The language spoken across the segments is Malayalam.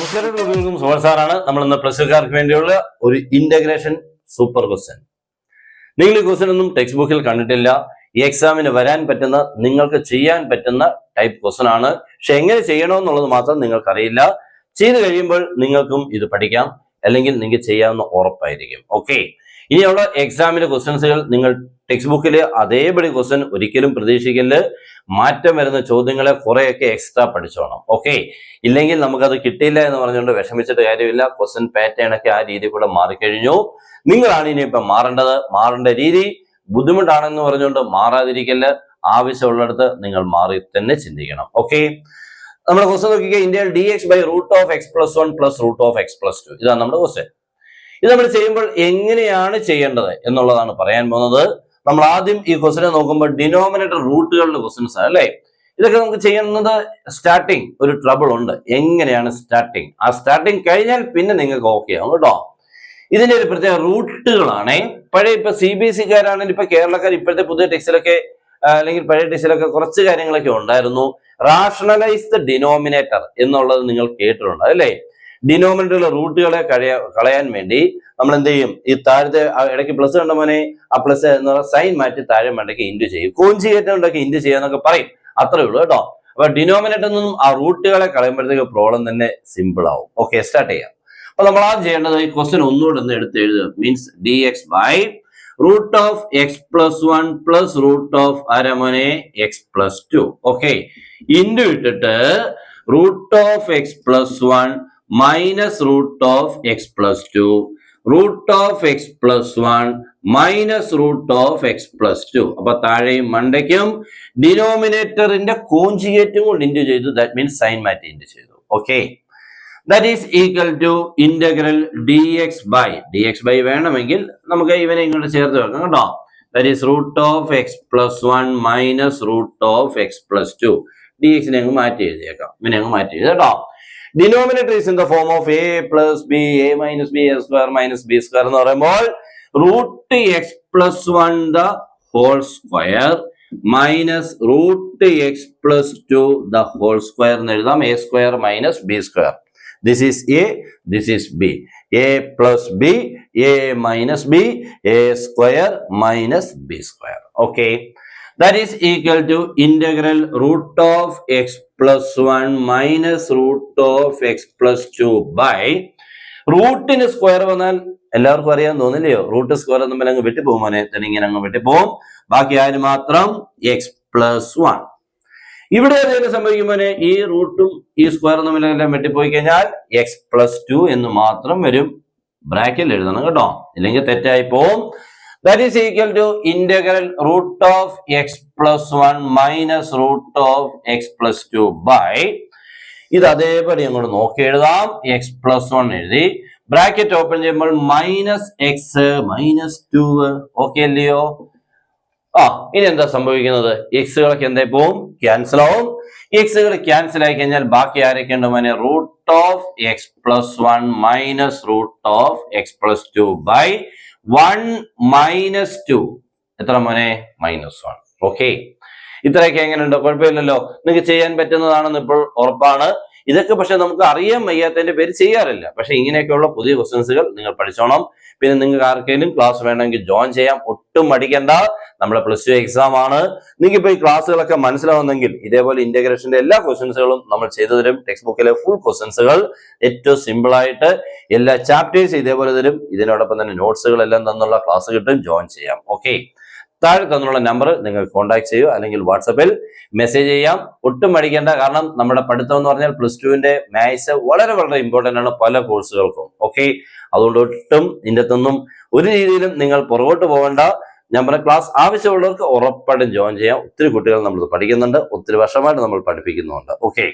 നമസ്കാരം കുട്ടികൾക്കും സുഹൃത്ത് സാറാണ്. നമ്മൾ ഇന്ന് പ്ലസ് ടുക്കാർക്ക് വേണ്ടിയുള്ള ഒരു ഇന്റഗ്രേഷൻ സൂപ്പർ ക്വസ്റ്റ്യൻ. നിങ്ങൾ ഈ ക്വസ്റ്റ്യൻ ഒന്നും ടെക്സ്റ്റ് ബുക്കിൽ കണ്ടിട്ടില്ല. ഈ എക്സാമിന് വരാൻ പറ്റുന്ന, നിങ്ങൾക്ക് ചെയ്യാൻ പറ്റുന്ന ടൈപ്പ് ക്വസ്റ്റ്യൻ ആണ്. പക്ഷെ എങ്ങനെ ചെയ്യണമെന്നുള്ളത് മാത്രം നിങ്ങൾക്കറിയില്ല. ചെയ്ത് കഴിയുമ്പോൾ നിങ്ങൾക്കും ഇത് പഠിക്കാം, അല്ലെങ്കിൽ നിങ്ങൾക്ക് ചെയ്യാവുന്ന ഉറപ്പായിരിക്കും. ഓക്കെ, ഇനിയുള്ള എക്സാമിലെ ക്വസ്റ്റ്യൻസുകൾ നിങ്ങൾ ടെക്സ്റ്റ് ബുക്കിൽ അതേപടി ക്വസ്റ്റ്യൻ ഒരിക്കലും പ്രതീക്ഷിക്കല്. മാറ്റം വരുന്ന ചോദ്യങ്ങളെ കുറെയൊക്കെ എക്സ്ട്രാ പഠിച്ചോണം. ഓക്കെ, ഇല്ലെങ്കിൽ നമുക്കത് കിട്ടിയില്ല എന്ന് പറഞ്ഞുകൊണ്ട് വിഷമിച്ചിട്ട് കാര്യമില്ല. ക്വസ്റ്റ്യൻ പാറ്റേൺ ഒക്കെ ആ രീതി കൂടെ മാറിക്കഴിഞ്ഞു. നിങ്ങളാണ് ഇനിയിപ്പം മാറേണ്ടത്. മാറേണ്ട രീതി ബുദ്ധിമുട്ടാണെന്ന് പറഞ്ഞുകൊണ്ട് മാറാതിരിക്കല്. ആവശ്യമുള്ളിടത്ത് നിങ്ങൾ മാറി തന്നെ ചിന്തിക്കണം. ഓക്കെ, നമ്മുടെ ക്വസ്റ്റ്യൻ നോക്കിക്കുക. ഇന്ത്യയിൽ dx/√(x+1 + √(x+2) ഇതാണ് നമ്മുടെ ക്വസ്റ്റ്യൻ. ഇത് നമ്മൾ ചെയ്യുമ്പോൾ എങ്ങനെയാണ് ചെയ്യേണ്ടത് എന്നുള്ളതാണ് പറയാൻ പോകുന്നത്. നമ്മൾ ആദ്യം ഈ ക്വസ്റ്റ്യനെ നോക്കുമ്പോൾ ഡിനോമിനേറ്റർ റൂട്ടുകളുടെ ക്വസ്റ്റ്യൻസ് അല്ലേ. ഇതൊക്കെ നമുക്ക് ചെയ്യുന്നത് സ്റ്റാർട്ടിങ് ഒരു ട്രബിൾ ഉണ്ട്. എങ്ങനെയാണ് സ്റ്റാർട്ടിങ്? ആ സ്റ്റാർട്ടിങ് കഴിഞ്ഞാൽ പിന്നെ നിങ്ങൾക്ക് ഓക്കെ ആവും കേട്ടോ. ഇതിന്റെ ഒരു പ്രത്യേക റൂട്ടുകളാണ്. പഴയ ഇപ്പൊ CBSE-കാരാണെങ്കിൽ ഇപ്പൊ കേരളക്കാർ ഇപ്പോഴത്തെ പുതിയ ടെക്സ്റ്റിലൊക്കെ അല്ലെങ്കിൽ പഴയ ടെക്സ്റ്റിലൊക്കെ കുറച്ച് കാര്യങ്ങളൊക്കെ ഉണ്ടായിരുന്നു. റാഷണലൈസ്ഡ് ഡിനോമിനേറ്റർ എന്നുള്ളത് നിങ്ങൾ കേട്ടിട്ടുണ്ട് അല്ലേ. ഡിനോമിനേറ്ററിലെ റൂട്ടുകളെ കളയാൻ വേണ്ടി നമ്മൾ എന്ത് ചെയ്യും? ഈ താഴത്തെ ഇടയ്ക്ക് പ്ലസ് കണ്ട മോനെ, ആ പ്ലസ് എന്ന് പറഞ്ഞാൽ സൈൻ മാറ്റി താഴെ വേണ്ടേക്ക് ഇൻറ്റു ചെയ്യും. കോഞ്ചുഗേറ്റ് കൊണ്ടൊക്കെ ഇൻറ്റു ചെയ്യാന്നൊക്കെ പറയും. അത്രേ ഉള്ളൂ കേട്ടോ. അപ്പൊ ഡിനോമിനേറ്ററിൽ നിന്നും ആ റൂട്ടുകളെ കളയുമ്പോഴത്തേക്ക് പ്രോബ്ലം തന്നെ സിമ്പിൾ ആവും. ഓക്കെ, സ്റ്റാർട്ട് ചെയ്യാം. അപ്പൊ നമ്മൾ ആദ്യം ചെയ്യേണ്ടത് ഈ ക്വസ്റ്റ്യൻ ഒന്നുകൂടെ ഒന്ന് എടുത്ത് എഴുതുക. Means dx/√(x+1 + √(x+2) okay, into ഇട്ടിട്ട് √(x+1 - √(x+2) √(x+1 - √(x+2). അപ്പൊ താഴെയും മണ്ടയ്ക്കും ഡിനോമിനേറ്ററിന്റെ കോഞ്ചുഗേറ്റും കൊണ്ട് ഇൻറ്റു ചെയ്തു. ദാറ്റ് മീൻസ് സൈൻ മാറ്റി ഇൻറ്റു ചെയ്തു. Okay, that is equal to integral dx വേണമെങ്കിൽ നമുക്ക് ഇവനെ ഇങ്ങോട്ട് ചേർത്ത് വെക്കാം കേട്ടോ. That is √(x+1 - √(x+2). dx-നെ അങ്ങ് മാറ്റി എഴുതിയേക്കാം. ഇവനെ അങ്ങ് മാറ്റി എഴുതി കേട്ടോ. Denominator is in the form of a plus b, a minus b, a square minus b square എന്ന് പറയുമ്പോൾ √(x+1) the whole square minus √(x+2) the whole square എന്ന് എഴുതാം. a square minus b square. This is a, this is b. a plus b, a minus b, a square minus b square. Okay, that is equal to integral √(x+1 - √(x+2) by റൂട്ടിന് സ്ക്വയർ വന്നാൽ എല്ലാവർക്കും അറിയാൻ തോന്നില്ലയോ? റൂട്ട് സ്ക്വയർ തമ്മിൽ അങ്ങ് വെട്ടിപ്പോകും മോനെ. ഇങ്ങനെ അങ്ങ് വെട്ടിപ്പോകും. ബാക്കി ആര് മാത്രം? x+1. ഇവിടെ എന്തെങ്കിലും സംഭവിക്കും മോനെ? ഈ റൂട്ടും ഈ സ്ക്വയർ തമ്മിലെല്ലാം വെട്ടിപ്പോയി കഴിഞ്ഞാൽ x+2 എന്ന് മാത്രം വരും. ബ്രാക്കറ്റിൽ എഴുതണം കേട്ടോ, ഇല്ലെങ്കിൽ തെറ്റായി പോവും. That is equal to integral √(x+1 - √(x+2) by ഇത് അതേപടി അങ്ങോട്ട് നോക്കി എഴുതാം. x+1 എഴുതി ബ്രാക്കറ്റ് ഓപ്പൺ ചെയ്യുമ്പോൾ -x -2. ഓക്കെ അല്ലയോ? ഇനി എന്താ സംഭവിക്കുന്നത്? എക്സുകളൊക്കെ എന്തായി പോവും? ക്യാൻസൽ ആവും. എക്സുകൾ ക്യാൻസൽ ആയി കഴിഞ്ഞാൽ ബാക്കി ആരൊക്കെ ഉണ്ട് മോനെ? √(x+1 - √(x+2) by 1 - 2. എത്ര മോനെ? -1. ഓക്കെ, ഇത്രയൊക്കെ എങ്ങനെയുണ്ടോ? കുഴപ്പമില്ലല്ലോ. നിങ്ങൾക്ക് ചെയ്യാൻ പറ്റുന്നതാണെന്ന് ഇപ്പോൾ ഉറപ്പാണ്. ഇതൊക്കെ പക്ഷെ നമുക്ക് അറിയാൻ വയ്യാത്തതിന്റെ പേര് ചെയ്യാറില്ല. പക്ഷെ ഇങ്ങനെയൊക്കെയുള്ള പുതിയ ക്വസ്റ്റ്യൻസുകൾ നിങ്ങൾ പഠിച്ചോണം. പിന്നെ നിങ്ങൾക്ക് ആർക്കെങ്കിലും ക്ലാസ് വേണമെങ്കിൽ ജോയിൻ ചെയ്യാം. ഒട്ടും മടിക്കണ്ട. നമ്മുടെ +2 എക്സാം ആണ്. നിങ്ങൾക്ക് ഇപ്പൊ ഈ ക്ലാസ്സുകളൊക്കെ മനസ്സിലാവുന്നെങ്കിൽ ഇതേപോലെ ഇന്റഗ്രേഷന്റെ എല്ലാ ക്വസ്റ്റ്യൻസുകളും നമ്മൾ ചെയ്തു തരും. ടെക്സ്റ്റ് ബുക്കിലെ ഫുൾ ക്വസ്റ്റ്യൻസുകൾ ഏറ്റവും സിമ്പിൾ ആയിട്ട് എല്ലാ ചാപ്റ്റേഴ്സ് ഇതേപോലെ തരും. ഇതിനോടൊപ്പം തന്നെ നോട്ട്സുകൾ എല്ലാം തന്നുള്ള ക്ലാസ് കിട്ടും. ജോയിൻ ചെയ്യാം. ഓക്കെ, താഴെ തന്നുള്ള നമ്പർ നിങ്ങൾ കോൺടാക്ട് ചെയ്യുക, അല്ലെങ്കിൽ വാട്സപ്പിൽ മെസ്സേജ് ചെയ്യാം. ഒട്ടും മടിക്കേണ്ട. കാരണം നമ്മുടെ പഠിത്തം എന്ന് പറഞ്ഞാൽ +2-ന്റെ മാത്സ് വളരെ വളരെ ഇമ്പോർട്ടന്റ് ആണ് പല കോഴ്സുകൾക്കും. ഓക്കെ, അതുകൊണ്ട് ഒട്ടും ഇതിനകത്തൊന്നും ഒരു രീതിയിലും നിങ്ങൾ പുറകോട്ട് പോകേണ്ട. ഞാൻ പറഞ്ഞ ക്ലാസ് ആവശ്യമുള്ളവർക്ക് ഉറപ്പായിട്ടും ജോയിൻ ചെയ്യാം. ഒത്തിരി കുട്ടികൾ നമ്മൾ പഠിക്കുന്നുണ്ട്, ഒത്തിരി വർഷമായിട്ട് നമ്മൾ പഠിപ്പിക്കുന്നുണ്ട്. ഓക്കെ,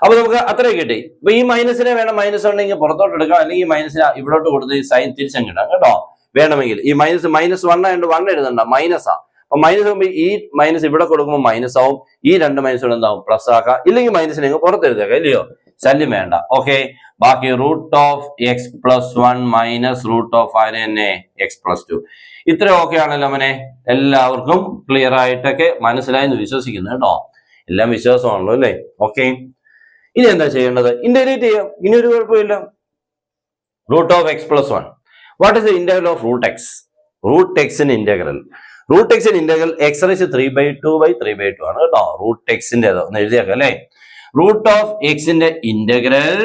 അപ്പൊ നമുക്ക് അത്രയും കിട്ടി. അപ്പൊ ഈ മൈനസിനെ വേണം, മൈനസ് ഉണ്ടെങ്കിൽ പുറത്തോട്ട് എടുക്കാം, അല്ലെങ്കിൽ ഈ മൈനസിനെ ഇവിടോട്ട് കൊടുത്ത് ഈ സൈൻ തിരിച്ചങ്ങിടാം കേട്ടോ. വേണമെങ്കിൽ ഈ -1 ആയതുകൊണ്ട് 1 എഴുതണ്ട, മൈനസാ. അപ്പൊ മൈനസ് ആകുമ്പോൾ ഈ മൈനസ് ഇവിടെ കൊടുക്കുമ്പോൾ മൈനസ് ആവും. ഈ 2 മൈനസ് ഇവിടെ എന്താവും? പ്ലസ് ആക്കാം. ഇല്ലെങ്കിൽ മൈനസിനെ പുറത്ത് എഴുതേക്കാം, ഇല്ലയോ? ശല്യം വേണ്ട. ഓക്കെ, ബാക്കി √(x+1 - √(x+2) ഇത്ര ഓക്കെ ആണല്ലോ മോനെ. എല്ലാവർക്കും ക്ലിയർ ആയിട്ടൊക്കെ മനസ്സിലായെന്ന് വിശ്വസിക്കുന്നു കേട്ടോ. എല്ലാം വിശ്വാസമാണല്ലോ അല്ലേ? ഓക്കെ, ഇനി എന്താ ചെയ്യേണ്ടത്? ഇന്റഗ്രേറ്റ് ചെയ്യാം, ഇനി ഒരു കുഴപ്പമില്ല. Root of x plus 1. What is the integral of root x? Root എക്സിന്റെ ഇന്റഗ്രൽ എക്സ് റൈസ് 3/2/3/2 ആണ് കേട്ടോ. റൂട്ട് എക്സിന്റെ ഒന്ന് എഴുതിയേക്കാം അല്ലെ. റൂട്ട് ഓഫ് എക്സിന്റെ integral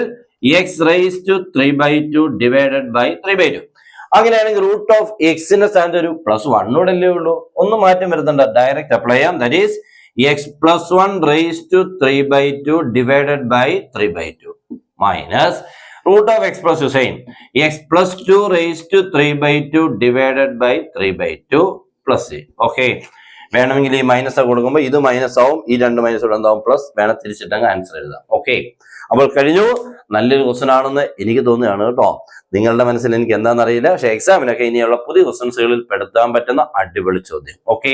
x rise to 3/2 divided by 3/2. അങ്ങനെയാണെങ്കിൽ റൂട്ട് ഓഫ് എക്സിന്റെ സ്ഥാനത്ത് ഒരു +1 കൂടെ ഉള്ളൂ. ഒന്നും മാറ്റം വരുന്നുണ്ട്, ഡയറക്റ്റ് അപ്ലൈ ചെയ്യാം. That is x plus 1 rise to 3/2 divided by 3/2 minus root of x plus same x plus 2 rise to 3/2 divided by 3/2 plus. Okay, വേണമെങ്കിൽ ഈ മൈനസ് കൊടുക്കുമ്പോൾ ഇത് മൈനസ് ആവും, ഈ രണ്ട് മൈനസ് ഇവിടെ എന്താവും പ്ലസ്. വേണം തിരിച്ചിട്ടങ്ങ് ആൻസർ എഴുതാം. ഓക്കെ, അപ്പോൾ കഴിഞ്ഞു. നല്ലൊരു ക്വസ്റ്റൻ ആണെന്ന് എനിക്ക് തോന്നുകയാണ് കേട്ടോ. നിങ്ങളുടെ മനസ്സിൽ എനിക്ക് എന്താണെന്നറിയില്ല, പക്ഷെ എക്സാമിനൊക്കെ ഇനിയുള്ള പുതിയ ക്വസ്റ്റൻസുകളിൽ പെടുത്താൻ പറ്റുന്ന അടിപൊളി ചോദ്യം. ഓക്കെ,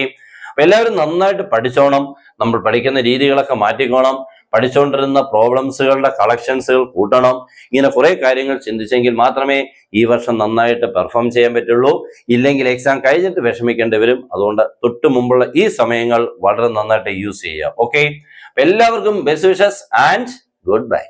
അപ്പൊ എല്ലാവരും നന്നായിട്ട് പഠിച്ചോണം. നമ്മൾ പഠിക്കുന്ന രീതികളൊക്കെ മാറ്റിക്കോണം. പഠിച്ചുകൊണ്ടിരുന്ന പ്രോബ്ലംസുകളുടെ കളക്ഷൻസുകൾ കൂട്ടണം. ഇങ്ങനെ കുറെ കാര്യങ്ങൾ ചിന്തിച്ചെങ്കിൽ മാത്രമേ ഈ വർഷം നന്നായിട്ട് പെർഫോം ചെയ്യാൻ പറ്റുള്ളൂ. ഇല്ലെങ്കിൽ എക്സാം കഴിഞ്ഞിട്ട് വിഷമിക്കേണ്ടി വരും. അതുകൊണ്ട് തൊട്ട് മുമ്പുള്ള ഈ സമയങ്ങൾ വളരെ നന്നായിട്ട് യൂസ് ചെയ്യുക. ഓക്കെ, എല്ലാവർക്കും best wishes and good bye.